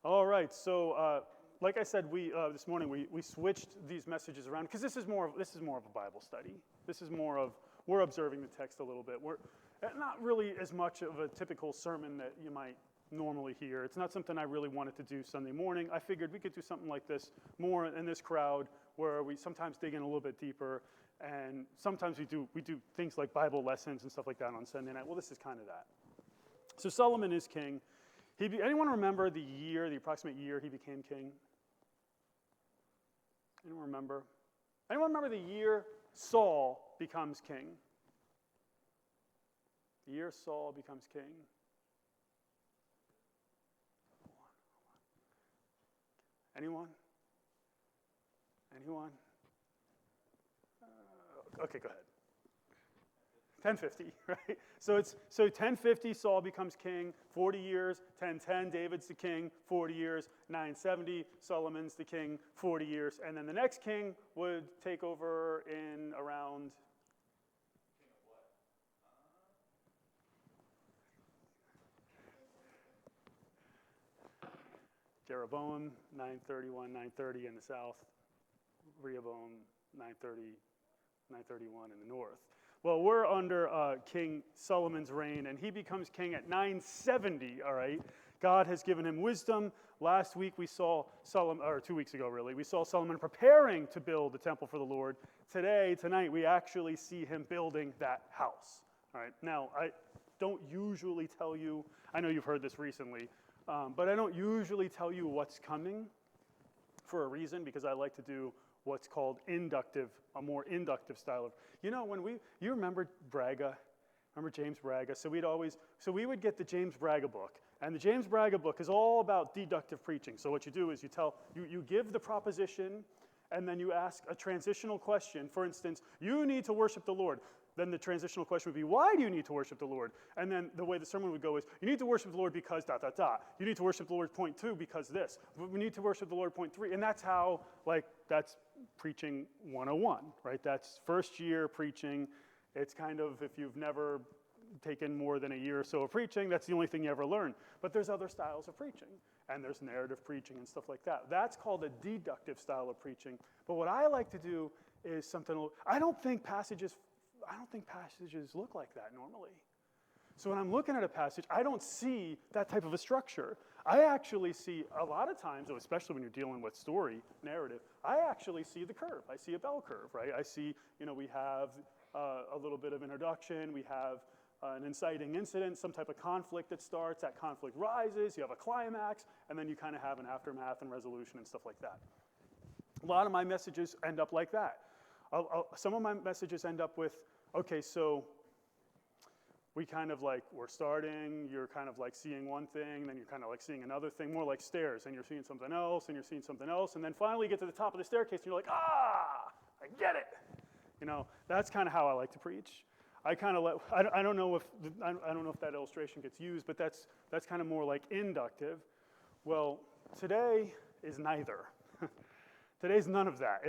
All right, so like I said, we this morning we switched these messages around because this is more of a Bible study. This is more of we're observing the text a little bit. We're not really as much of a typical sermon that you might normally hear. It's not something I really wanted to do Sunday morning. I figured we could do something like this more in this crowd where we sometimes dig in a little bit deeper, and sometimes we do things like Bible lessons and stuff like that on Sunday night. Well, this is kind of that. So Solomon is king. Anyone remember the approximate year he became king? Anyone remember? Anyone remember the year Saul becomes king? The year Saul becomes king. Anyone? Anyone? Okay, go ahead. 1050, right? So 1050, Saul becomes king, 40 years, 1010, David's the king, 40 years, 970, Solomon's the king, 40 years, and then the next king would take over in around... King of what? Jeroboam, 931, 930 in the south, Rehoboam, 931 in the north. Well, we're under King Solomon's reign, and he becomes king at 970, all right? God has given him wisdom. Last week we saw Solomon, or 2 weeks ago really, we saw Solomon preparing to build the temple for the Lord. Tonight, we actually see him building that house, all right? Now, I don't usually tell you, I know you've heard this recently, but I don't usually tell you what's coming for a reason, because I like to do what's called a more inductive style of, you remember Braga? Remember James Braga? So we would get the James Braga book, and the James Braga book is all about deductive preaching. So what you do is you give the proposition, and then you ask a transitional question. For instance, you need to worship the Lord. Then the transitional question would be, why do you need to worship the Lord? And then the way the sermon would go is, you need to worship the Lord because ... You need to worship the Lord point 2 because this. We need to worship the Lord point 3. And that's how, that's preaching 101, right? That's first year preaching. It's kind of, if you've never taken more than a year or so of preaching, that's the only thing you ever learn. But there's other styles of preaching, and there's narrative preaching and stuff like that. That's called a deductive style of preaching. But what I like to do is something, I don't think passages look like that normally. So when I'm looking at a passage, I don't see that type of a structure. I actually see a lot of times, especially when you're dealing with story, narrative, I actually see the curve. I see a bell curve, right? I see, we have a little bit of introduction, we have an inciting incident, some type of conflict that starts, that conflict rises, you have a climax, and then you kind of have an aftermath and resolution and stuff like that. A lot of my messages end up like that. Some of my messages end up with, okay, so we kind of we're starting, you're kind of seeing one thing, then you're kind of seeing another thing, more like stairs, and you're seeing something else, and you're seeing something else, and then finally you get to the top of the staircase, and you're like, I get it. That's kind of how I like to preach. I don't know if that illustration gets used, but that's kind of more like inductive. Well, today is neither. Today's none of that.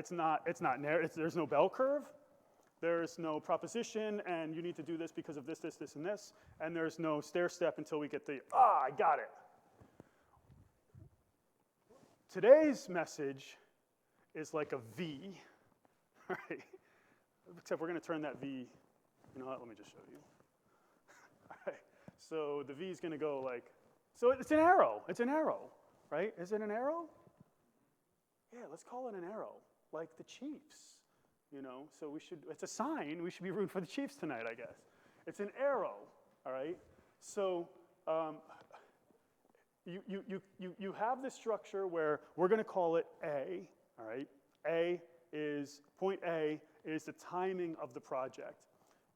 There's no bell curve. There's no proposition, and you need to do this because of this, and this. And there's no stair step until we get I got it. Today's message is like a V, right? Except we're going to turn that V. You know what? Let me just show you. All right. So the V is going to go so it's an arrow. It's an arrow, right? Is it an arrow? Yeah, let's call it an arrow, like the Chiefs, So it's a sign. We should be rooting for the Chiefs tonight, I guess. It's an arrow, all right? So you have this structure where we're going to call it A, all right? Point A is the timing of the project.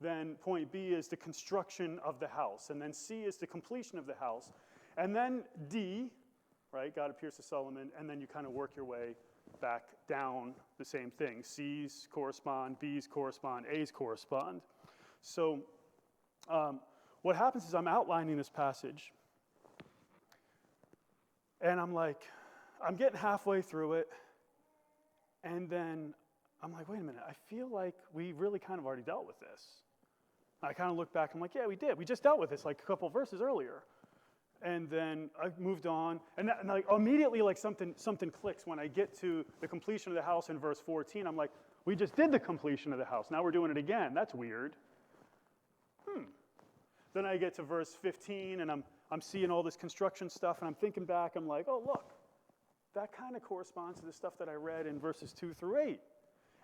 Then point B is the construction of the house. And then C is the completion of the house. And then D, right? God appears to Solomon, and then you kind of work your way back down the same thing. C's correspond, B's correspond, A's correspond. So what happens is I'm outlining this passage, and I'm getting halfway through it, and then I'm like, wait a minute, I feel like we really kind of already dealt with this. I kind of look back, I'm like, yeah, we did. We just dealt with this a couple verses earlier. And then I moved on, and like immediately, like something clicks when I get to the completion of the house in verse 14. I'm like, we just did the completion of the house. Now we're doing it again. That's weird. Then I get to verse 15, and I'm seeing all this construction stuff, and I'm thinking back. I'm like, oh look, that kind of corresponds to the stuff that I read in verses 2 through 8.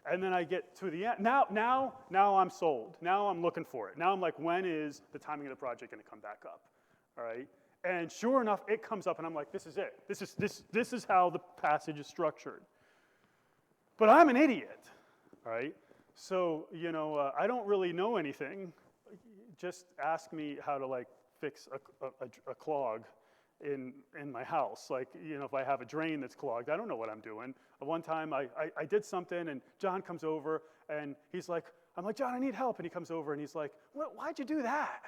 And then I get to the end. Now I'm sold. Now I'm looking for it. Now I'm like, when is the timing of the project going to come back up? All right. And sure enough, it comes up, and I'm like, this is it. This is how the passage is structured. But I'm an idiot, all right? So, I don't really know anything. Just ask me how to, like, fix a clog in my house. Like, if I have a drain that's clogged, I don't know what I'm doing. One time, I did something, and John comes over, and he's like, I'm like, John, I need help. And he comes over, and he's like, why'd you do that?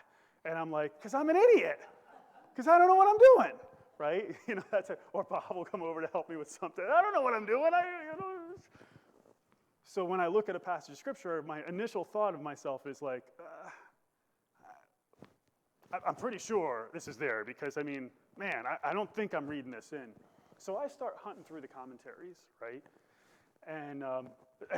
And I'm like, because I'm an idiot. Because I don't know what I'm doing, right? Or Bob will come over to help me with something. I don't know what I'm doing. So when I look at a passage of Scripture, my initial thought of myself is like, I'm pretty sure this is there because, I don't think I'm reading this in. So I start hunting through the commentaries, right? And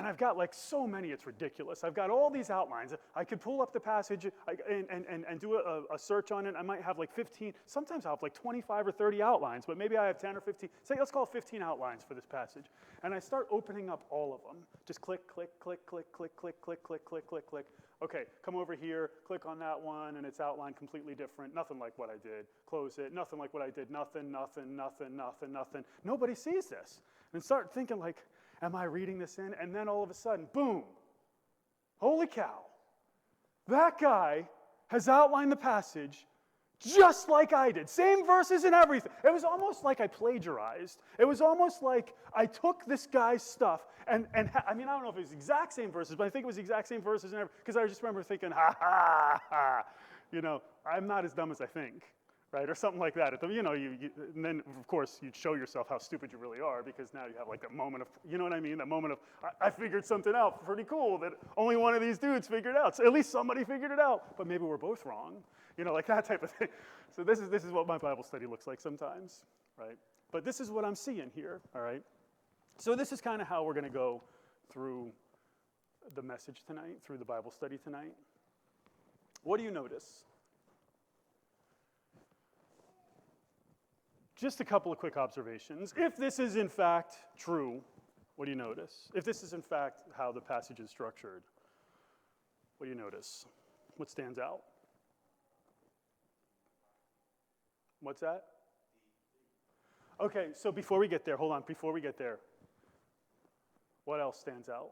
I've got like so many, it's ridiculous. I've got all these outlines. I could pull up the passage and do a search on it. I might have like 15, sometimes I'll have like 25 or 30 outlines, but maybe I have 10 or 15. Say, let's call it 15 outlines for this passage. And I start opening up all of them. Just click, click, click, click, click, click, click, click, click, click, click. Okay, come over here, click on that one, and it's outlined completely different. Nothing like what I did. Close it. Nothing like what I did. Nothing, nothing, nothing, nothing, nothing. Nobody sees this. And start thinking like, am I reading this in? And then all of a sudden, boom, holy cow, that guy has outlined the passage just like I did. Same verses and everything. It was almost like I plagiarized. It was almost like I took this guy's stuff and I don't know if it was the exact same verses, but I think it was the exact same verses and everything, because I just remember thinking, ha, ha, ha, I'm not as dumb as I think. Right, or something like that. And then, of course, you'd show yourself how stupid you really are because now you have like that moment of, that moment of, I figured something out pretty cool that only one of these dudes figured out. So at least somebody figured it out, but maybe we're both wrong. Like that type of thing. So this is what my Bible study looks like sometimes, right? But this is what I'm seeing here, all right? So this is kind of how we're going to go through the message tonight, through the Bible study tonight. What do you notice? Just a couple of quick observations. If this is in fact true, what do you notice? If this is in fact how the passage is structured, what do you notice? What stands out? What's that? Okay, so before we get there, hold on, before we get there, what else stands out?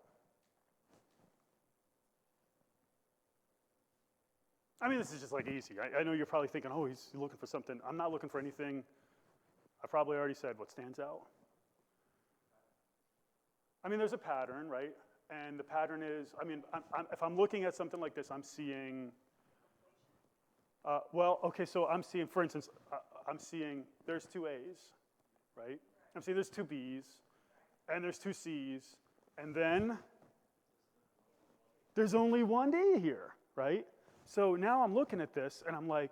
This is just like easy. I know you're probably thinking, oh, he's looking for something. I'm not looking for anything. I probably already said what stands out. There's a pattern, right? And the pattern is, if I'm looking at something like this, I'm seeing, so I'm seeing, for instance, I'm seeing there's 2 A's, right? I'm seeing there's 2 B's, and there's 2 C's, and then there's only 1 D here, right? So now I'm looking at this, and I'm like,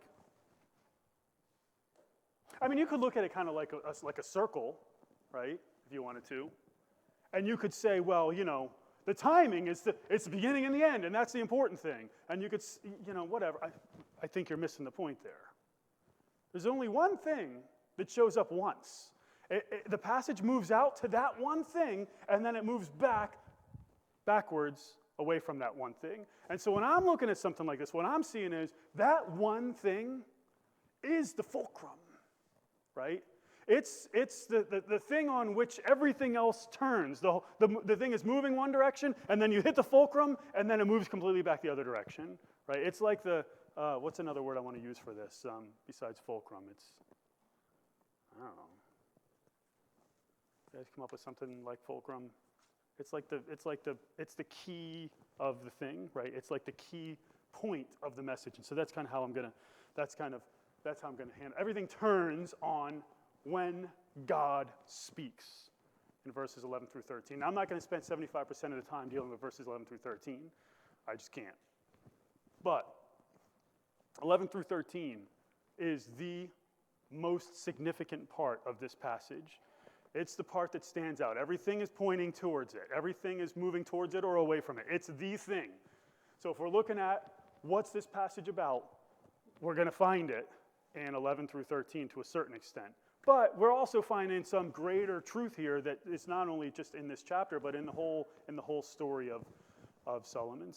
you could look at it kind of like a circle, right, if you wanted to. And you could say, well, the timing is it's the beginning and the end, and that's the important thing. And you could, whatever. I think you're missing the point there. There's only one thing that shows up once. The passage moves out to that one thing, and then it moves backwards away from that one thing. And so when I'm looking at something like this, what I'm seeing is that one thing is the fulcrum. Right? It's the thing on which everything else turns. The thing is moving one direction, and then you hit the fulcrum, and then it moves completely back the other direction. Right? It's like what's another word I want to use for this besides fulcrum? I don't know. You guys come up with something like fulcrum? It's the key of the thing, right? It's like the key point of the message. And so that's kind of how I'm going to handle. Everything turns on when God speaks in verses 11 through 13. Now, I'm not going to spend 75% of the time dealing with verses 11 through 13. I just can't. But 11 through 13 is the most significant part of this passage. It's the part that stands out. Everything is pointing towards it. Everything is moving towards it or away from it. It's the thing. So if we're looking at what's this passage about, we're going to find it in 11 through 13 to a certain extent. But we're also finding some greater truth here that is not only just in this chapter, but in the whole story of Solomon.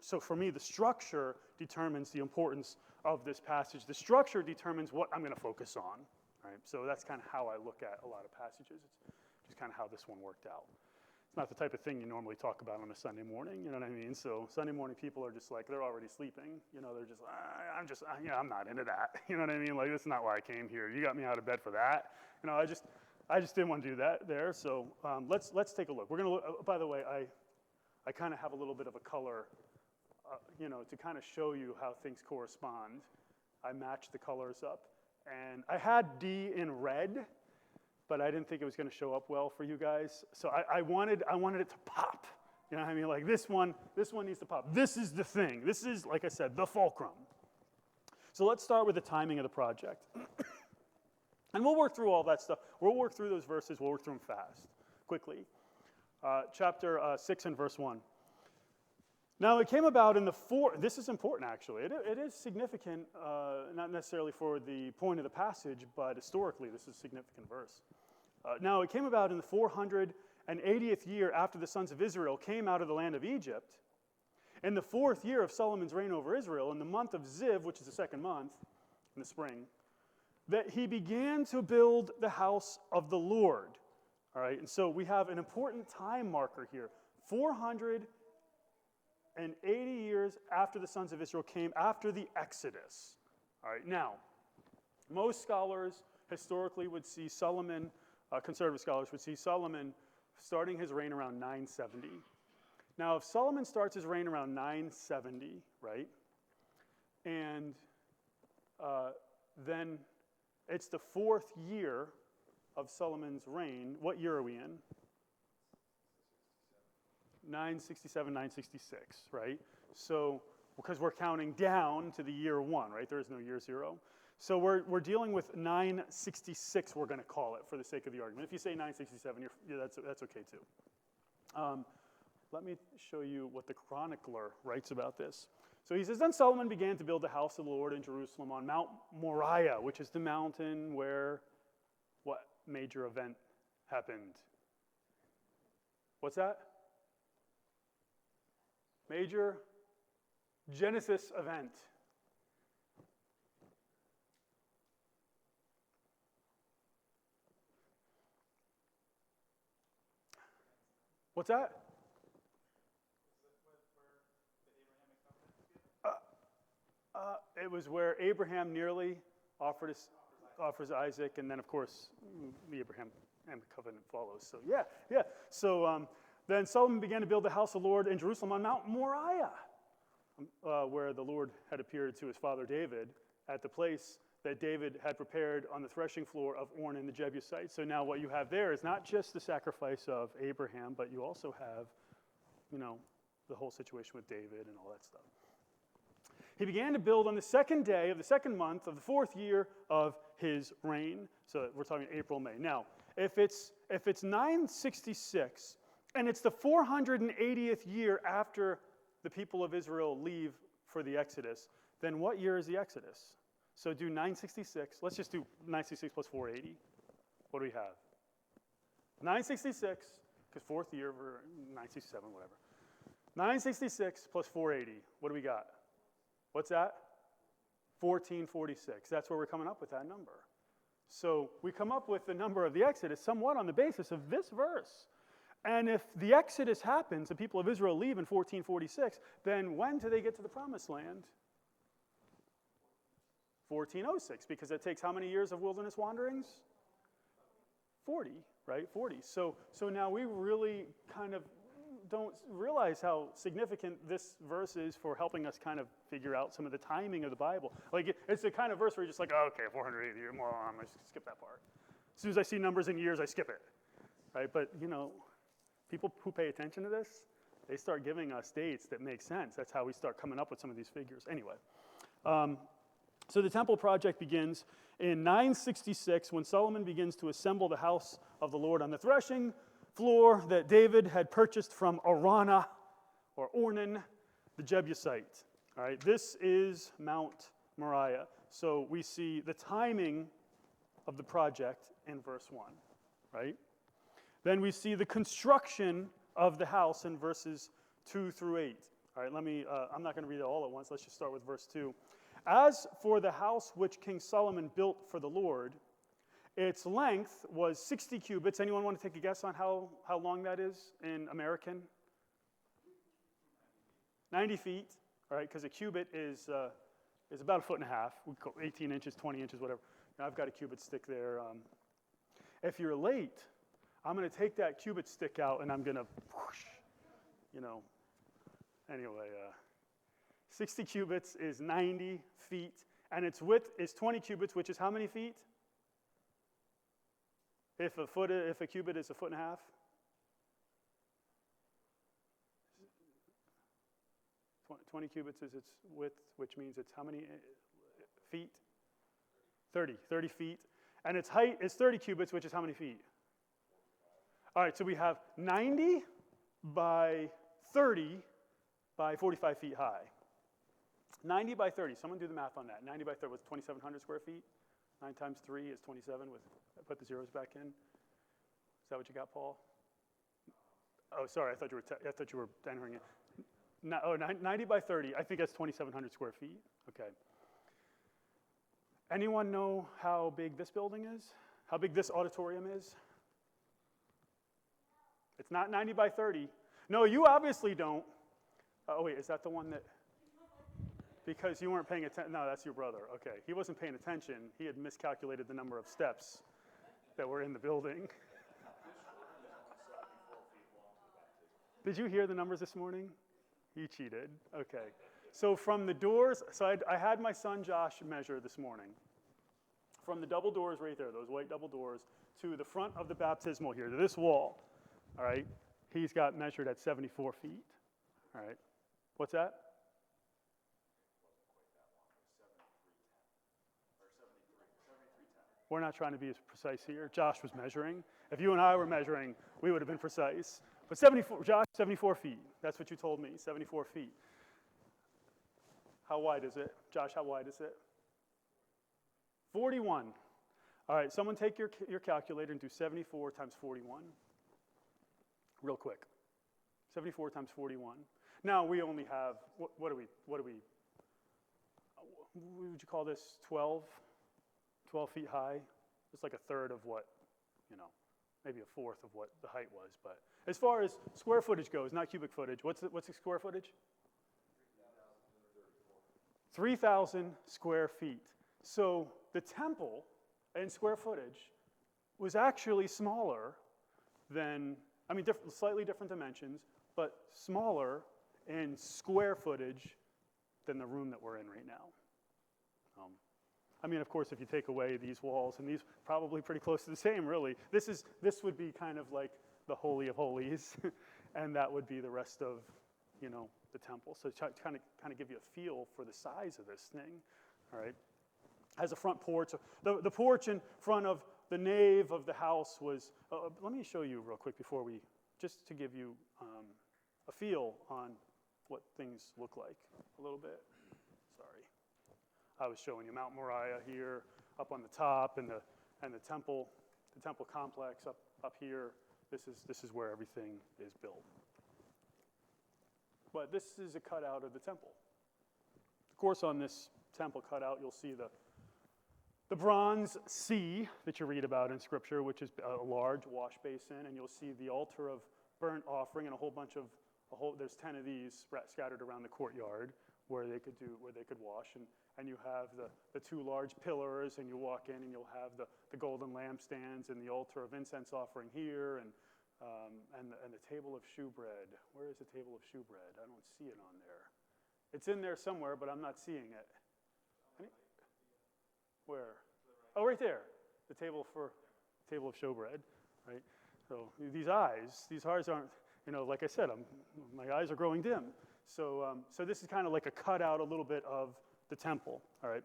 So for me, the structure determines the importance of this passage. The structure determines what I'm going to focus on. Right? So that's kind of how I look at a lot of passages. It's just kind of how this one worked out. It's not the type of thing you normally talk about on a Sunday morning, you know what I mean? So Sunday morning people are just like, they're already sleeping. You know, they're just, I'm not into that. You know what I mean? Like, that's not why I came here. You got me out of bed for that. You know, I just didn't want to do that there. So let's take a look. We're going to look, by the way, I kind of have a little bit of a color, to kind of show you how things correspond. I matched the colors up. And I had D in red, but I didn't think it was going to show up well for you guys. So I wanted it to pop. You know what I mean? Like this one needs to pop. This is the thing. This is, like I said, the fulcrum. So let's start with the timing of the project. And we'll work through all that stuff. We'll work through those verses. We'll work through them fast, quickly. Chapter 6 and verse 1. Now, it came about in the this is important, actually. It is significant, not necessarily for the point of the passage, but historically, this is a significant verse. Now, it came about in the 480th year after the sons of Israel came out of the land of Egypt, in the 4th year of Solomon's reign over Israel, in the month of Ziv, which is the second month, in the spring, that he began to build the house of the Lord. All right, and so we have an important time marker here. 480 years after the sons of Israel came, after the Exodus. All right, now, most scholars historically would see Solomon, conservative scholars would see Solomon starting his reign around 970. Now, if Solomon starts his reign around 970, right, and then it's the 4th year of Solomon's reign, what year are we in? 967, 966, right? So, because we're counting down to the year 1, right? There is no year 0. So we're dealing with 966, we're going to call it for the sake of the argument. If you say 967, that's okay too. Let me show you what the chronicler writes about this. So he says, then Solomon began to build the house of the Lord in Jerusalem on Mount Moriah, which is the mountain where what major event happened? What's that? Major Genesis event. What's that? It was where Abraham nearly offers Isaac, and then, of course, the Abraham covenant follows. So, yeah. So then Solomon began to build the house of the Lord in Jerusalem on Mount Moriah, where the Lord had appeared to his father David at the place that David had prepared on the threshing floor of Ornan the Jebusite. So now what you have there is not just the sacrifice of Abraham, but you also have, the whole situation with David and all that stuff. He began to build on the 2nd day of the 2nd month of the 4th year of his reign. So we're talking April, May. Now, if it's 966 and it's the 480th year after the people of Israel leave for the Exodus, then what year is the Exodus? So do 966. Let's just do 966 plus 480. What do we have? 966, because 4th year, 967, whatever. 966 plus 480. What do we got? What's that? 1446. That's where we're coming up with that number. So we come up with the number of the Exodus somewhat on the basis of this verse. And if the Exodus happens, the people of Israel leave in 1446, then when do they get to the Promised Land? 1406, because it takes how many years of wilderness wanderings? 40, right? 40. So now we really kind of don't realize how significant this verse is for helping us kind of figure out some of the timing of the Bible. Like, it's the kind of verse where you're just like, oh, okay, 480 years, well, I'm going to skip that part. As soon as I see numbers in years, I skip it, right? But, people who pay attention to this, they start giving us dates that make sense. That's how we start coming up with some of these figures. Anyway, So the temple project begins in 966 when Solomon begins to assemble the house of the Lord on the threshing floor that David had purchased from Araunah or Ornan, the Jebusite. All right, this is Mount Moriah. So we see the timing of the project in verse 1, right? Then we see the construction of the house in verses 2 through 8. All right, I'm not going to read it all at once. Let's just start with verse 2. As for the house which King Solomon built for the Lord, its length was 60 cubits. Anyone want to take a guess on how long that is in American? 90 feet, all right, because a cubit is about a foot and a half. We call 18 inches, 20 inches, whatever. Now I've got a cubit stick there. If you're late, I'm going to take that cubit stick out and I'm going to, anyway, 60 cubits is 90 feet, and its width is 20 cubits, which is how many feet? If a cubit is a foot and a half? Tw 20 cubits is its width, which means it's how many feet? 30 feet. And its height is 30 cubits, which is how many feet? All right, so we have 90 by 30 by 45 feet high. 90 by 30. Someone do the math on that. 90 by 30 was 2,700 square feet. 9 times 3 is 27. Put the zeros back in. Is that what you got, Paul? Oh, sorry. I thought you were entering it. 90 by 30. I think that's 2,700 square feet. Okay. Anyone know how big this building is? How big this auditorium is? It's not 90 by 30. No, you obviously don't. Oh, wait, is that the one that... Because you weren't paying attention. No, that's your brother. Okay. He wasn't paying attention. He had miscalculated the number of steps that were in the building. Did you hear the numbers this morning? He cheated. Okay. So from the doors, I had my son Josh measure this morning. From the double doors right there, those white double doors, to the front of the baptismal here, to this wall, all right, he's got measured at 74 feet. All right. What's that? We're not trying to be as precise here. Josh was measuring. If you and I were measuring, we would have been precise. But 74 feet. That's what you told me, 74 feet. How wide is it? Josh, how wide is it? 41. All right, someone take your calculator and do 74 times 41. Real quick. 74 times 41. Now we only have, what would you call this, 12 feet high? It's like a third of what, maybe a fourth of what the height was. But as far as square footage goes, not cubic footage, what's the square footage? 3,000 square feet. So the temple in square footage was actually smaller than, slightly different dimensions, but smaller in square footage than the room that we're in right now. Of course, if you take away these walls, and these probably pretty close to the same, really. This would be kind of like the Holy of Holies, and that would be the rest of, the temple. So to kind of give you a feel for the size of this thing, all right? Has a front porch. The porch in front of the nave of the house was, let me show you real quick before just to give you a feel on what things look like a little bit. Sorry. I was showing you Mount Moriah here, up on the top, and the temple complex up here. This is where everything is built. But this is a cutout of the temple. Of course, on this temple cutout, you'll see the bronze sea that you read about in Scripture, which is a large wash basin, and you'll see the altar of burnt offering and there's 10 of these scattered around the courtyard where they could wash, and you have the two large pillars, and you walk in and you'll have the golden lampstands and the altar of incense offering here, and the table of shewbread. Where is the table of shewbread? I don't see it on there. It's in there somewhere, but I'm not seeing it. Where? Oh, right there. The table of showbread, right? So these eyes aren't, like I said, my eyes are growing dim. So this is kind of like a cutout a little bit of the temple, all right?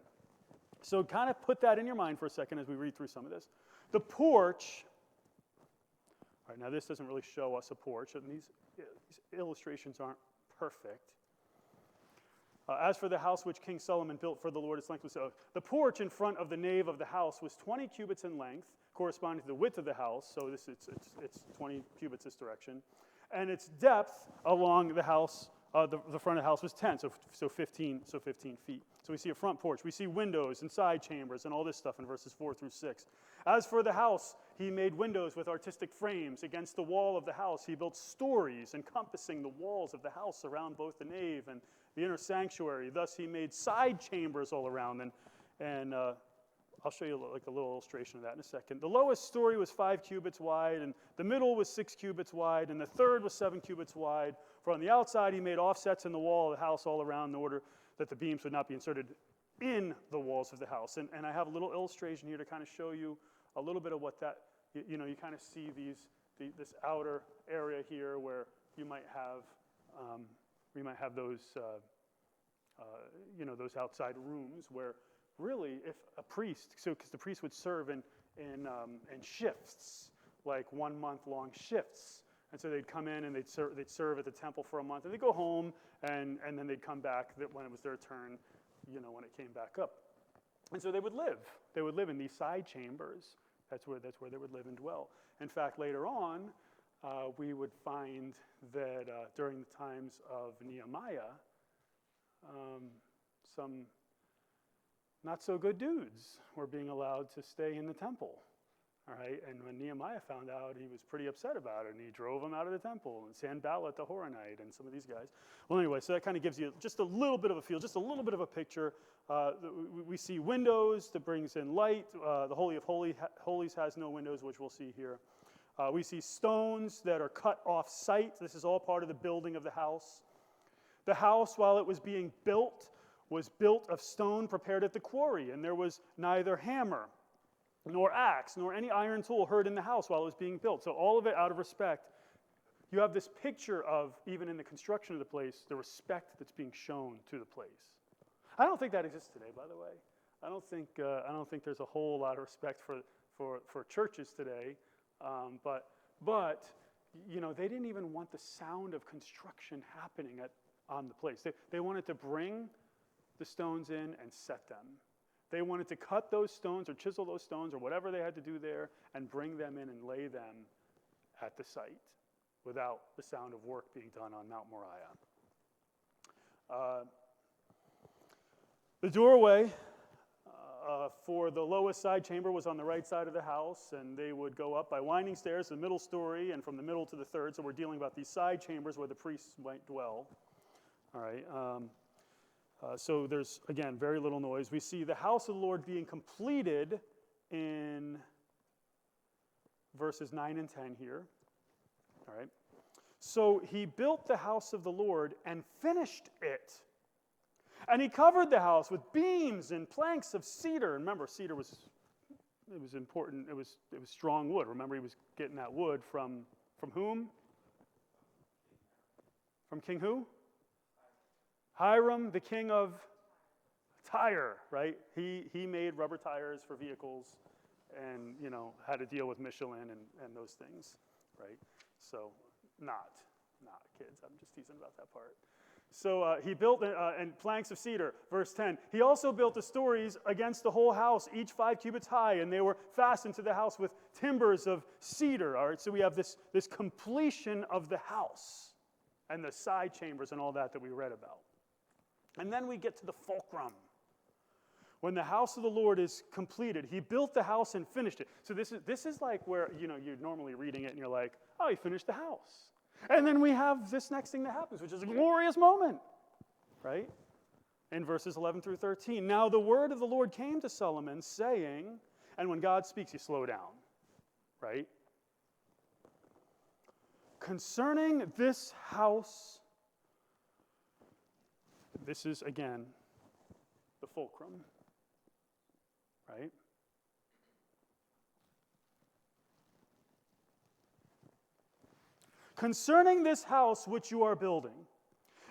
So kind of put that in your mind for a second as we read through some of this. The porch, all right, now this doesn't really show us a porch, and these illustrations aren't perfect. As for the house which King Solomon built for the Lord, its length was the porch in front of the nave of the house was 20 cubits in length, corresponding to the width of the house. So it's 20 cubits this direction, and its depth along the house, the front of the house was 10, so 15 feet. So we see a front porch. We see windows and side chambers and all this stuff in verses 4 through 6. As for the house, he made windows with artistic frames. Against the wall of the house, he built stories encompassing the walls of the house around both the nave and the inner sanctuary. Thus he made side chambers all around. And I'll show you like a little illustration of that in a second. The lowest story was 5 cubits wide, and the middle was 6 cubits wide, and the third was 7 cubits wide. For on the outside he made offsets in the wall of the house all around in order that the beams would not be inserted in the walls of the house. And I have a little illustration here to kind of show you a little bit of what that, you kind of see this outer area here where you might have those, those outside rooms where really if a priest, because the priest would serve in shifts, like 1 month long shifts. And so they'd come in and they'd serve at the temple for a month, and they'd go home, and then they'd come back when it was their turn, when it came back up. And so they would live. They would live in these side chambers. That's where they would live and dwell. In fact, later on, we would find that during the times of Nehemiah, some not so good dudes were being allowed to stay in the temple. All right, and when Nehemiah found out, he was pretty upset about it, and he drove them out of the temple, and Sanballat the Horonite, and some of these guys. Well, anyway, so that kind of gives you just a little bit of a feel, just a little bit of a picture. We see windows that brings in light. The Holy of Holies has no windows, which we'll see here. We see stones that are cut off site. This is all part of the building of the house. The house, while it was being built, was built of stone prepared at the quarry, and there was neither hammer nor axe, nor any iron tool heard in the house while it was being built. So all of it out of respect. You have this picture of, even in the construction of the place, the respect that's being shown to the place. I don't think that exists today, by the way. I don't think there's a whole lot of respect for churches today. But they didn't even want the sound of construction happening on the place. They wanted to bring the stones in and set them. They wanted to cut those stones or chisel those stones or whatever they had to do there and bring them in and lay them at the site without the sound of work being done on Mount Moriah. The doorway for the lowest side chamber was on the right side of the house, and they would go up by winding stairs to the middle story and from the middle to the third. So we're dealing about these side chambers where the priests might dwell. All right. So there's, again, very little noise. We see the house of the Lord being completed in verses 9 and 10 here. All right. So he built the house of the Lord and finished it. And he covered the house with beams and planks of cedar. And remember, cedar was important. It was strong wood. Remember, he was getting that wood from whom? From King who? Hiram, the king of Tyre, right? He made rubber tires for vehicles and, had to deal with Michelin and those things, right? So not kids. I'm just teasing about that part. So he built and planks of cedar. Verse 10, he also built the stories against the whole house, each 5 cubits high, and they were fastened to the house with timbers of cedar. All right, so we have this completion of the house and the side chambers and all that we read about. And then we get to the fulcrum. When the house of the Lord is completed, he built the house and finished it. So this is like where, you're normally reading it and you're like, oh, he finished the house. And then we have this next thing that happens, which is a glorious moment, right? In verses 11 through 13. Now the word of the Lord came to Solomon, saying, and when God speaks, you slow down, right? Concerning this house, this is, again, the fulcrum, right? Concerning this house which you are building,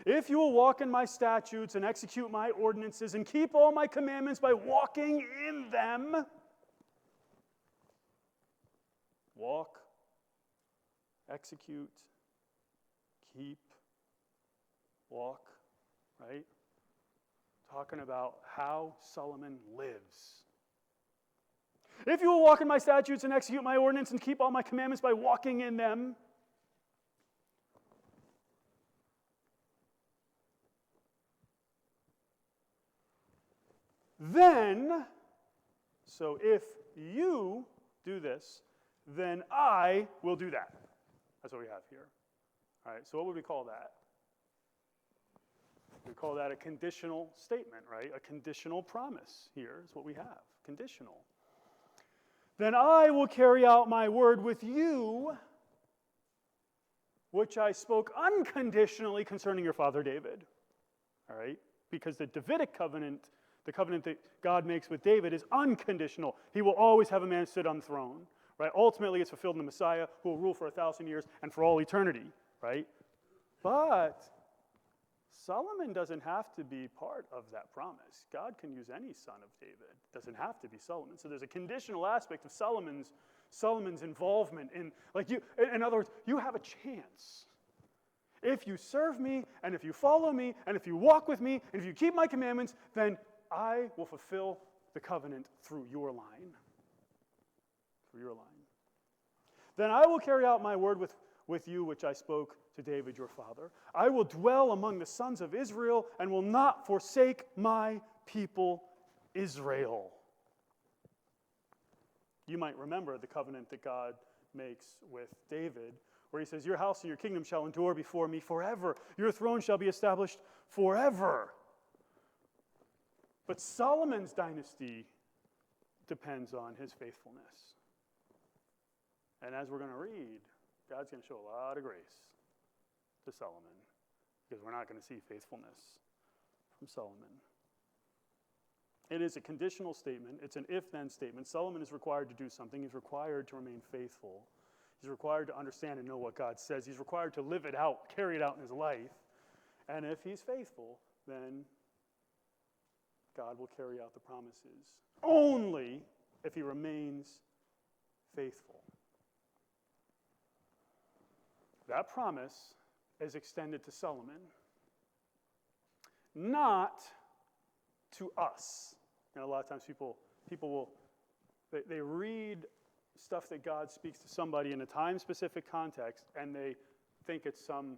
If you will walk in my statutes and execute my ordinances and keep all my commandments by walking in them, walk, execute, keep, walk, right? Talking about how Solomon lives. If you will walk in my statutes and execute my ordinance and keep all my commandments by walking in them, then, so if you do this, then I will do that. That's what we have here. All right, so what would we call that? We call that a conditional statement, right? A conditional promise here is what we have. Conditional. Then I will carry out my word with you, which I spoke unconditionally concerning your father David. All right? Because the Davidic covenant, the covenant that God makes with David, is unconditional. He will always have a man sit on the throne. Right? Ultimately, it's fulfilled in the Messiah, who will rule for 1,000 years and for all eternity. Right? But Solomon doesn't have to be part of that promise. God can use any son of David. It doesn't have to be Solomon. So there's a conditional aspect of Solomon's involvement in, in other words, you have a chance. If you serve me, and if you follow me, and if you walk with me, and if you keep my commandments, then I will fulfill the covenant through your line. Through your line. Then I will carry out my word with you, which I spoke to David your father. I will dwell among the sons of Israel and will not forsake my people Israel. You might remember the covenant that God makes with David, where he says, your house and your kingdom shall endure before me forever. Your throne shall be established forever. But Solomon's dynasty depends on his faithfulness. And as we're going to read, God's going to show a lot of grace to Solomon, because we're not going to see faithfulness from Solomon. It is a conditional statement. It's an if-then statement. Solomon is required to do something. He's required to remain faithful. He's required to understand and know what God says. He's required to live it out, carry it out in his life. And if he's faithful, then God will carry out the promises. Only if he remains faithful. That promise is extended to Solomon, not to us. A lot of times people will, they read stuff that God speaks to somebody in a time-specific context, and they think it's some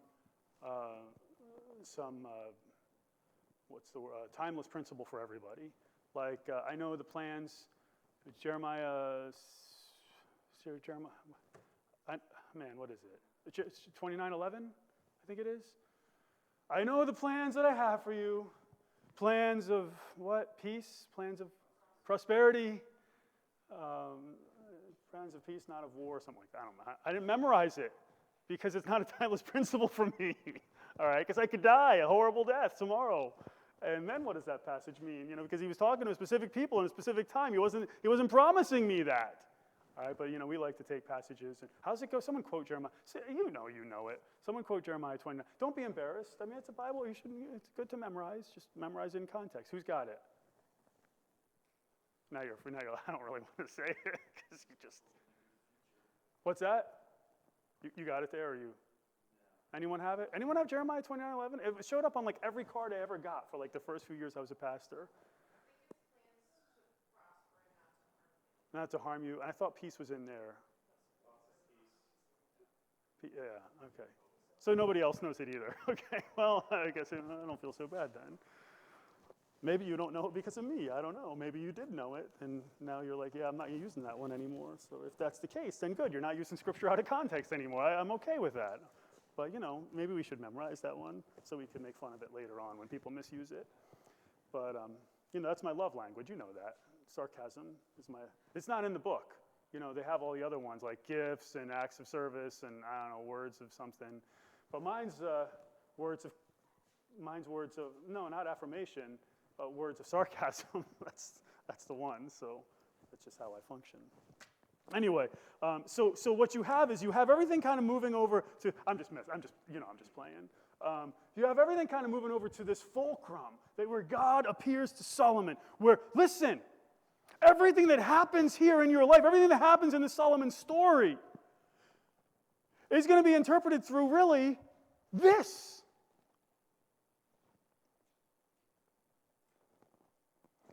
timeless principle for everybody. Like, I know the plans, Jeremiah, what is it? 29:11, I think it is. I know the plans that I have for you. Plans of what? Peace? Plans of prosperity? Plans of peace, not of war, something like that. I don't know. I didn't memorize it because it's not a timeless principle for me. All right? Because I could die a horrible death tomorrow. And then what does that passage mean? Because he was talking to specific people in a specific time. He wasn't promising me that. All right, but we like to take passages and how's it go? Someone quote Jeremiah. You know it. Someone quote Jeremiah 29. Don't be embarrassed. I mean, it's a Bible. It's good to memorize. Just memorize it in context. Who's got it? Now you're I don't really want to say it because you just. What's that? You got it there, or you? Anyone have it? Anyone have Jeremiah 29:11? It showed up on every card I ever got for the first few years I was a pastor. Not to harm you. I thought peace was in there. Yeah, okay. So nobody else knows it either. Okay, well, I guess I don't feel so bad then. Maybe you don't know it because of me. I don't know. Maybe you did know it, and now you're like, yeah, I'm not using that one anymore. So if that's the case, then good. You're not using Scripture out of context anymore. I'm okay with that. But, maybe we should memorize that one so we can make fun of it later on when people misuse it. But, that's my love language. You know that. Sarcasm is it's not in the book. They have all the other ones like gifts and acts of service and, I don't know, words of something. But mine's words of, no, not affirmation, but words of sarcasm. That's the one. So that's just how I function. Anyway, so what you have is you have everything kind of moving over to, I'm just playing. You have everything kind of moving over to this fulcrum, where God appears to Solomon, where, listen, everything that happens here in your life, everything that happens in the Solomon story is going to be interpreted through really this.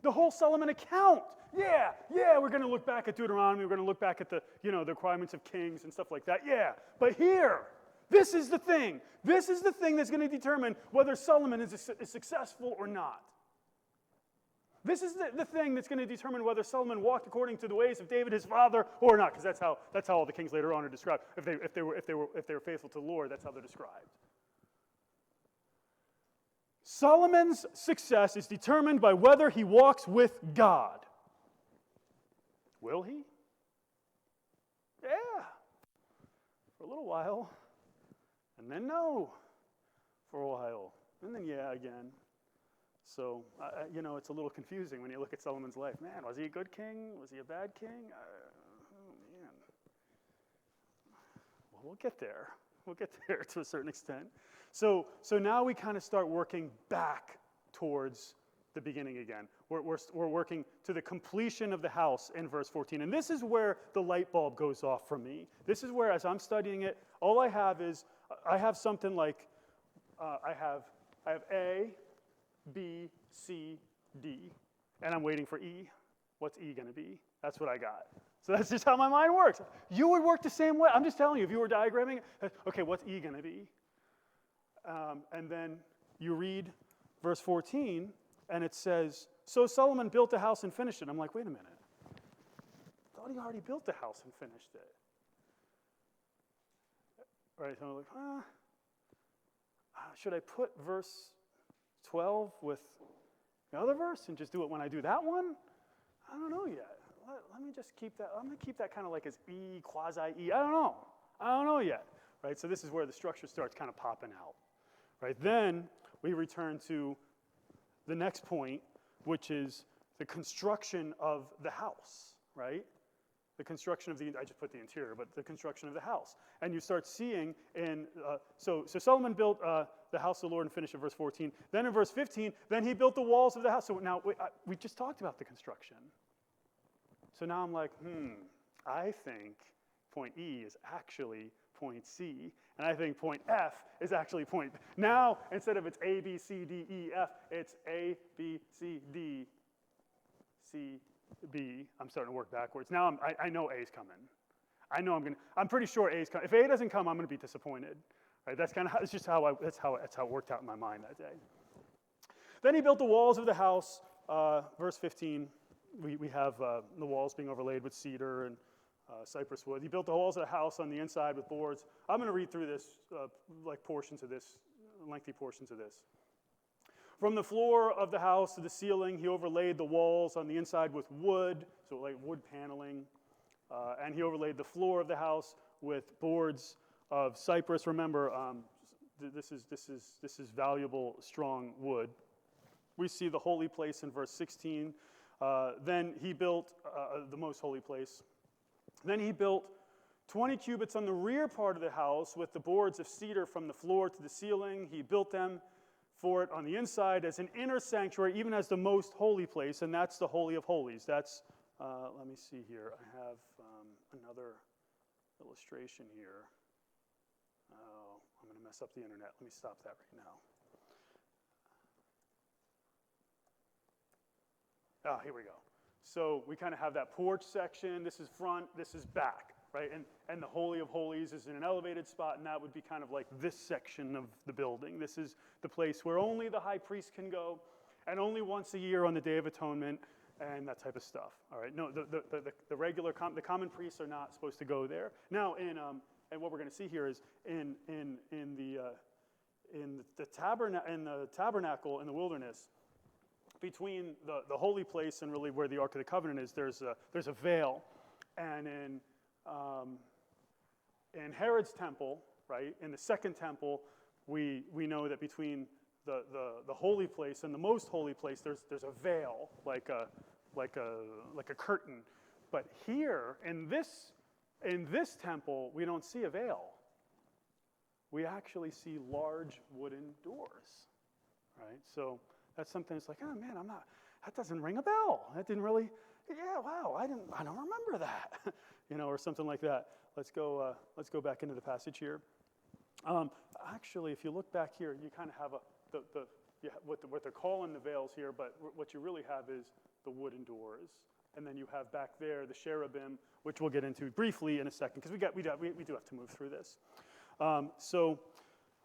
The whole Solomon account. Yeah, we're going to look back at Deuteronomy. We're going to look back at the requirements of kings and stuff like that. Yeah, but here, this is the thing. This is the thing that's going to determine whether Solomon is successful or not. This is the thing that's going to determine whether Solomon walked according to the ways of David his father or not, because that's how all the kings later on are described. If they were faithful to the Lord, that's how they're described. Solomon's success is determined by whether he walks with God. Will he? Yeah, for a little while, and then no, for a while, and then yeah again. So, it's a little confusing when you look at Solomon's life. Man, was he a good king? Was he a bad king? Man. Well, we'll get there. We'll get there to a certain extent. So now we kind of start working back towards the beginning again. We're working to the completion of the house in verse 14. And this is where the light bulb goes off for me. This is where, as I'm studying it, all I have is, I have something like, I have A, B, C, D, and I'm waiting for E. What's E going to be? That's what I got. So that's just how my mind works. You would work the same way. I'm just telling you, if you were diagramming it, okay, what's E going to be? And then you read verse 14, and it says, so Solomon built a house and finished it. I'm like, wait a minute. I thought he already built the house and finished it. All right, so I'm like, should I put verse 12 with the other verse and just do it when I do that one? I don't know yet. Let me just keep that. I'm going to keep that kind of like as E, quasi-E. I don't know yet. Right? So this is where the structure starts kind of popping out. Right? Then we return to the next point, which is the construction of the house. Right? The construction of I just put the interior, but the construction of the house. And you start seeing so Solomon built the house of the Lord and finished in verse 14. Then in verse 15, then he built the walls of the house. So now we just talked about the construction. So now I'm like, I think point E is actually point C, and I think point F is actually point. Now, instead of it's A, B, C, D, E, F, it's A, B, C, D, C, B. I'm starting to work backwards. Now I know A is coming. I'm pretty sure A is coming. If A doesn't come, I'm going to be disappointed. Right? That's kind of it's just how it worked out in my mind that day. Then he built the walls of the house. Verse 15. We have the walls being overlaid with cedar and cypress wood. He built the walls of the house on the inside with boards. I'm going to read through this, portions of this, lengthy portions of this. From the floor of the house to the ceiling, he overlaid the walls on the inside with wood, so like wood paneling. And he overlaid the floor of the house with boards of cypress. Remember, this is valuable, strong wood. We see the holy place in verse 16. Then he built the most holy place. Then he built 20 cubits on the rear part of the house with the boards of cedar from the floor to the ceiling. He built them for it on the inside as an inner sanctuary, even as the most holy place, and that's the Holy of Holies. That's, let me see here. I have another illustration here. Oh, I'm going to mess up the internet. Let me stop that right now. Here we go. So we kind of have that porch section. This is front, this is back, right? And the Holy of Holies is in an elevated spot, and that would be kind of like this section of the building. This is the place where only the high priest can go, and only once a year on the Day of Atonement, and that type of stuff. All right. No, the regular the common priests are not supposed to go there. Now, and what we're going to see here is in the tabernacle in the wilderness, between the holy place and really where the Ark of the Covenant is, there's a veil, and in Herod's temple, right, in the second temple, we know that between the holy place and the most holy place, there's a veil, like a curtain. But here in this temple, we don't see a veil. we actually see large wooden doors, right? So that's something that's like, oh man, that doesn't ring a bell. That didn't really, yeah, wow, I don't remember that, or something like that. Let's go back into the passage here. Actually, if you look back here, you kind of have what they're calling the veils here, but what you really have is the wooden doors. And then you have back there the cherubim, which we'll get into briefly in a second, because we do have to move through this. So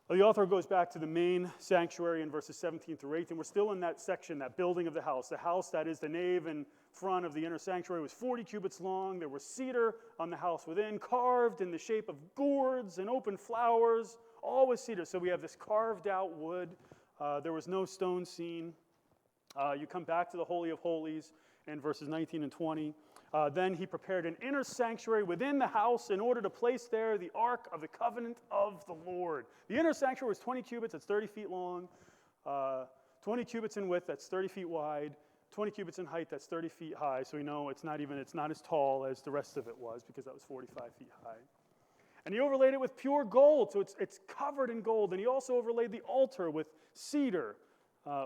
the author goes back to the main sanctuary in verses 17 through 18. We're still in that section, that building of the house. The house that is the nave and front of the inner sanctuary was 40 cubits long. There was cedar on the house within, carved in the shape of gourds and open flowers, all with cedar. So we have this carved out wood. There was no stone seen. You come back to the Holy of Holies in verses 19 and 20. Then he prepared an inner sanctuary within the house in order to place there the Ark of the Covenant of the Lord. The inner sanctuary was 20 cubits, that's 30 feet long, 20 cubits in width, that's 30 feet wide, 20 cubits in height, that's 30 feet high. So we know it's not as tall as the rest of it was, because that was 45 feet high. And he overlaid it with pure gold, so it's covered in gold. And he also overlaid the altar with cedar.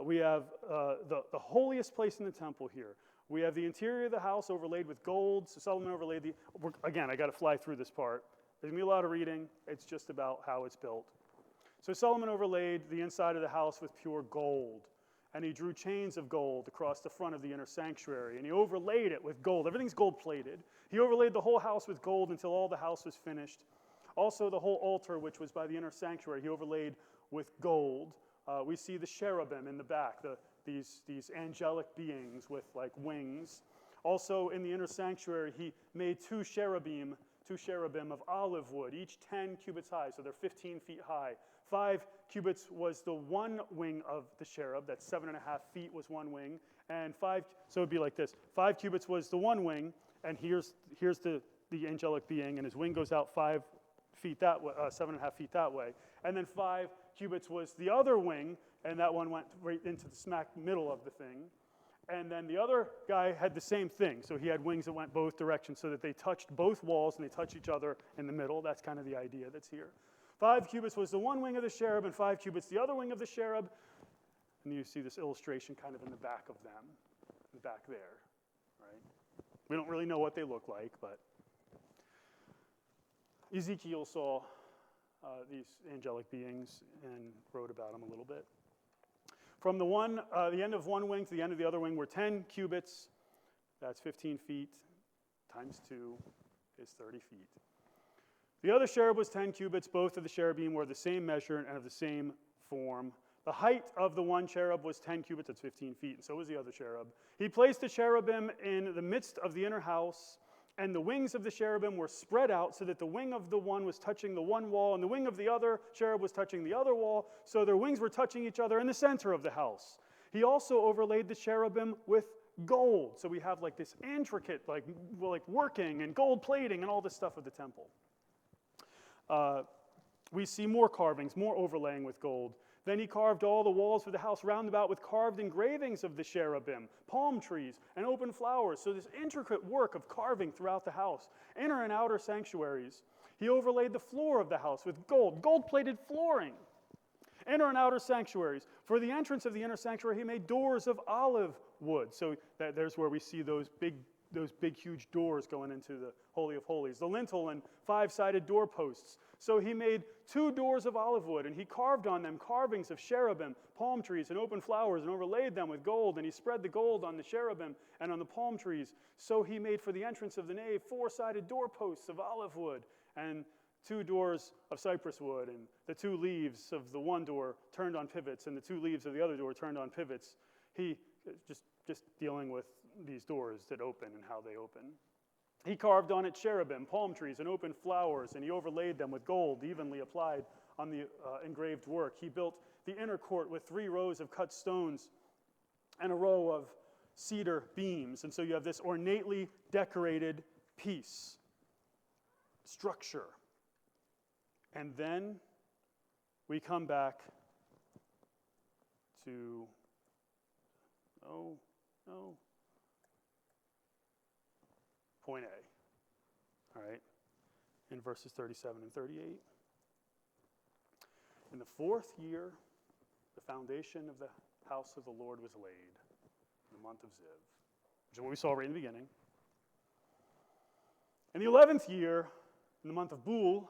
We have the holiest place in the temple here. We have the interior of the house overlaid with gold. So Solomon overlaid again, I got to fly through this part. There's going to be a lot of reading. It's just about how it's built. So Solomon overlaid the inside of the house with pure gold. And he drew chains of gold across the front of the inner sanctuary. And he overlaid it with gold. Everything's gold plated. He overlaid the whole house with gold until all the house was finished. Also the whole altar, which was by the inner sanctuary, he overlaid with gold. We see the cherubim in the back, these angelic beings with like wings. Also in the inner sanctuary, he made two cherubim of olive wood, each 10 cubits high, so they're 15 feet high. 5 cubits was the one wing of the cherub, that's 7.5 feet was one wing, and so it'd be like this. 5 cubits was the one wing, and here's the angelic being, and his wing goes out 5 feet that way, 7.5 feet that way. And then 5 cubits was the other wing, and that one went right into the smack middle of the thing. And then the other guy had the same thing. So he had wings that went both directions so that they touched both walls and they touched each other in the middle. That's kind of the idea that's here. 5 cubits was the one wing of the cherub, and 5 cubits the other wing of the cherub. And you see this illustration kind of in the back of them, in the back there, right? We don't really know what they look like, but Ezekiel saw these angelic beings and wrote about them a little bit. From the end of one wing to the end of the other wing were 10 cubits. That's 15 feet times 2 is 30 feet. The other cherub was 10 cubits. Both of the cherubim were the same measure and of the same form. The height of the one cherub was 10 cubits, that's 15 feet, and so was the other cherub. He placed the cherubim in the midst of the inner house, and the wings of the cherubim were spread out so that the wing of the one was touching the one wall, and the wing of the other cherub was touching the other wall, so their wings were touching each other in the center of the house. He also overlaid the cherubim with gold. So we have like this intricate, like working and gold plating and all this stuff of the temple. We see more carvings, more overlaying with gold. Then he carved all the walls of the house round about with carved engravings of the cherubim, palm trees, and open flowers. So this intricate work of carving throughout the house, inner and outer sanctuaries. He overlaid the floor of the house with gold-plated flooring. Inner and outer sanctuaries. For the entrance of the inner sanctuary, he made doors of olive wood. So there's where we see those big, huge doors going into the Holy of Holies. The lintel and 5-sided doorposts. So he made 2 doors of olive wood, and he carved on them carvings of cherubim, palm trees, and open flowers, and overlaid them with gold. And he spread the gold on the cherubim and on the palm trees. So he made for the entrance of the nave 4-sided doorposts of olive wood, and 2 doors of cypress wood, and the 2 leaves of the one door turned on pivots, and the 2 leaves of the other door turned on pivots. He just dealing with these doors that open and how they open. He carved on it cherubim, palm trees, and open flowers, and he overlaid them with gold, evenly applied on the engraved work. He built the inner court with 3 rows of cut stones and a row of cedar beams. And so you have this ornately decorated piece, structure. And then we come back to, point A, all right, in verses 37 and 38. In the 4th year, the foundation of the house of the Lord was laid, in the month of Ziv, which is what we saw right in the beginning. In the 11th year, in the month of Bul,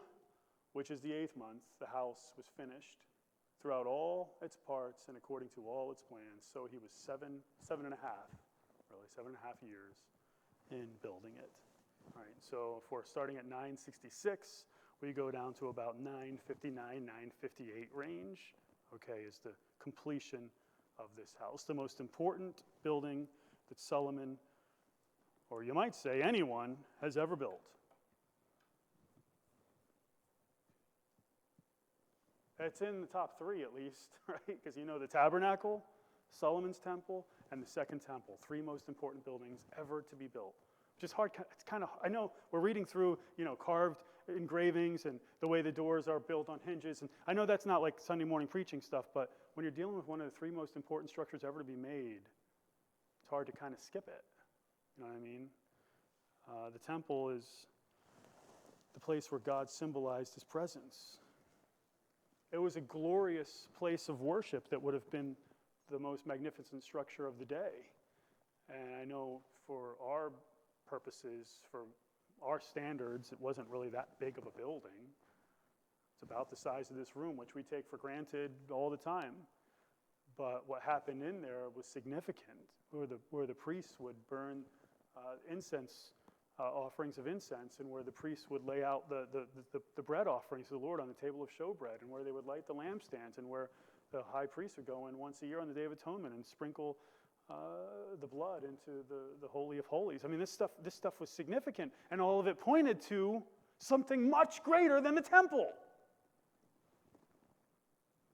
which is the 8th month, the house was finished throughout all its parts and according to all its plans. So he was 7 and a half years in building it. All right, so if we're starting at 966, we go down to about 959, 958 range, okay, is the completion of this house. The most important building that Solomon, or you might say anyone, has ever built. It's in the top 3 at least, right? Because you know the tabernacle, Solomon's temple, and the second temple, 3 most important buildings ever to be built. Which is hard. It's kind of, I know we're reading through, carved engravings and the way the doors are built on hinges. And I know that's not like Sunday morning preaching stuff, but when you're dealing with one of the 3 most important structures ever to be made, it's hard to kind of skip it. You know what I mean? The temple is the place where God symbolized his presence. It was a glorious place of worship that would have been the most magnificent structure of the day. And I know for our purposes, for our standards, it wasn't really that big of a building. It's about the size of this room, which we take for granted all the time. But what happened in there was significant, where the priests would burn incense, offerings of incense, and where the priests would lay out the bread offerings to the Lord on the table of showbread, and where they would light the lampstands, and where the high priest would go in once a year on the Day of Atonement and sprinkle the blood into the Holy of Holies. I mean, this stuff was significant, and all of it pointed to something much greater than the temple.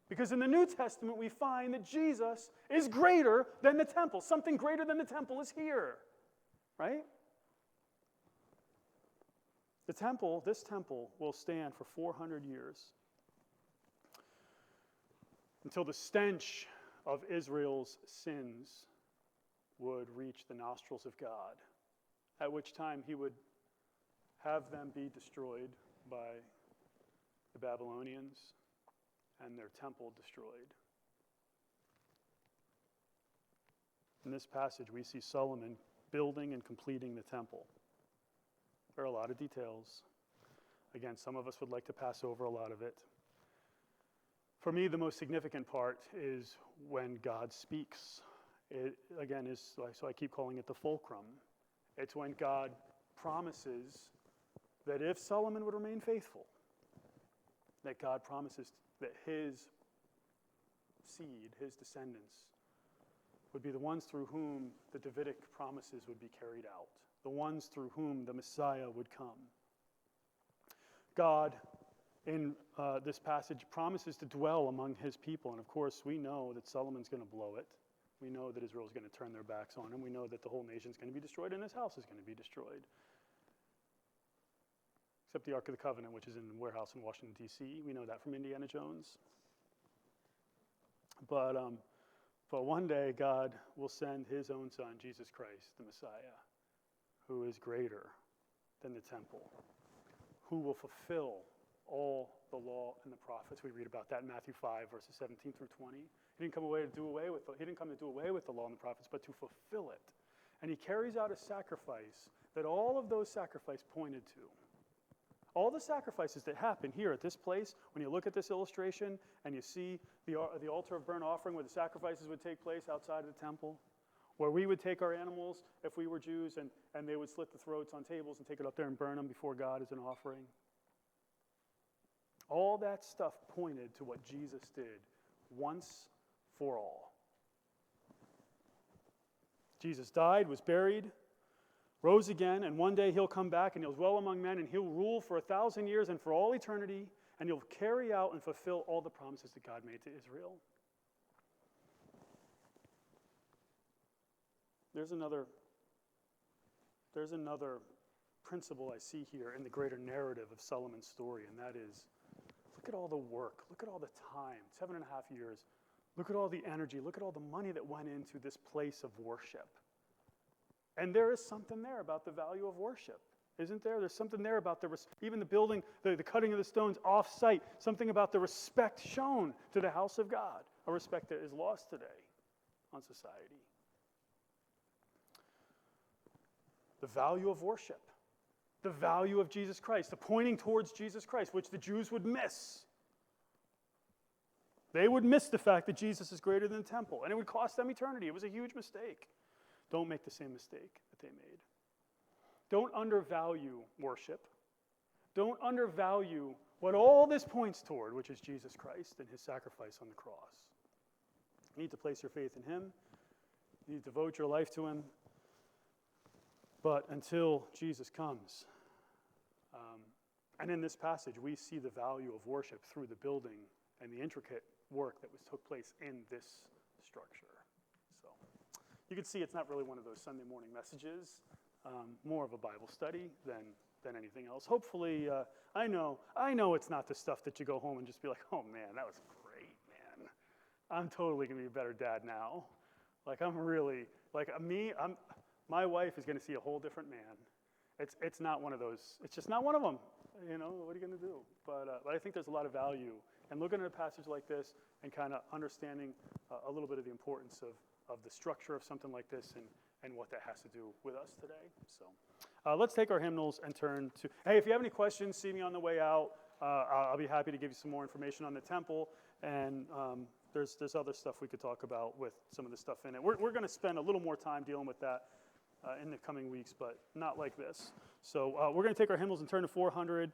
Because in the New Testament, we find that Jesus is greater than the temple. Something greater than the temple is here, right? This temple will stand for 400 years until the stench of Israel's sins would reach the nostrils of God, at which time he would have them be destroyed by the Babylonians and their temple destroyed. In this passage, we see Solomon building and completing the temple. There are a lot of details. Again, some of us would like to pass over a lot of it. For me, the most significant part is when God speaks. It, again, is, so I keep calling it the fulcrum. It's when God promises that if Solomon would remain faithful, that God promises that his seed, his descendants, would be the ones through whom the Davidic promises would be carried out, the ones through whom the Messiah would come. God, in this passage, promises to dwell among his people, and of course we know that Solomon's going to blow it. We know that Israel's going to turn their backs on him. We know that the whole nation's going to be destroyed, and his house is going to be destroyed. Except the Ark of the Covenant, which is in a warehouse in Washington, D.C. We know that from Indiana Jones. But one day, God will send his own son, Jesus Christ, the Messiah, who is greater than the temple, who will fulfill all the law and the prophets. We read about that in Matthew 5, verses 17 through 20. He didn't come to do away with the law and the prophets, but to fulfill it. And he carries out a sacrifice that all of those sacrifices pointed to. All the sacrifices that happen here at this place, when you look at this illustration and you see the altar of burnt offering where the sacrifices would take place outside of the temple, where we would take our animals if we were Jews and they would slit the throats on tables and take it up there and burn them before God as an offering. All that stuff pointed to what Jesus did once for all. Jesus died, was buried, rose again, and one day he'll come back and he'll dwell among men and he'll rule for 1,000 years and for all eternity, and he'll carry out and fulfill all the promises that God made to Israel. There's another principle I see here in the greater narrative of Solomon's story, and that is, look at all the work, look at all the time, 7.5 years. Look at all the energy, look at all the money that went into this place of worship. And there is something there about the value of worship. Isn't there? There's something there about even the building, the cutting of the stones off-site, something about the respect shown to the house of God, a respect that is lost today on society. The value of worship, the value of Jesus Christ, the pointing towards Jesus Christ, which the Jews would miss. They would miss the fact that Jesus is greater than the temple, and it would cost them eternity. It was a huge mistake. Don't make the same mistake that they made. Don't undervalue worship. Don't undervalue what all this points toward, which is Jesus Christ and his sacrifice on the cross. You need to place your faith in him. You need to devote your life to him. But until Jesus comes, and in this passage, we see the value of worship through the building and the intricate work that took place in this structure. So you can see it's not really one of those Sunday morning messages. More of a Bible study than anything else. Hopefully, I know it's not the stuff that you go home and just be like, oh man, that was great, man. I'm totally going to be a better dad now. Like my wife is going to see a whole different man. It's not one of those, it's just not one of them. You know, what are you going to do? But I think there's a lot of value in looking at a passage like this and kind of understanding a little bit of the importance of the structure of something like this and what that has to do with us today. So let's take our hymnals and turn to, hey, if you have any questions, see me on the way out. I'll be happy to give you some more information on the temple, and there's other stuff we could talk about with some of the stuff in it. We're going to spend a little more time dealing with that in the coming weeks, but not like this. So we're going to take our hymnals and turn to 400.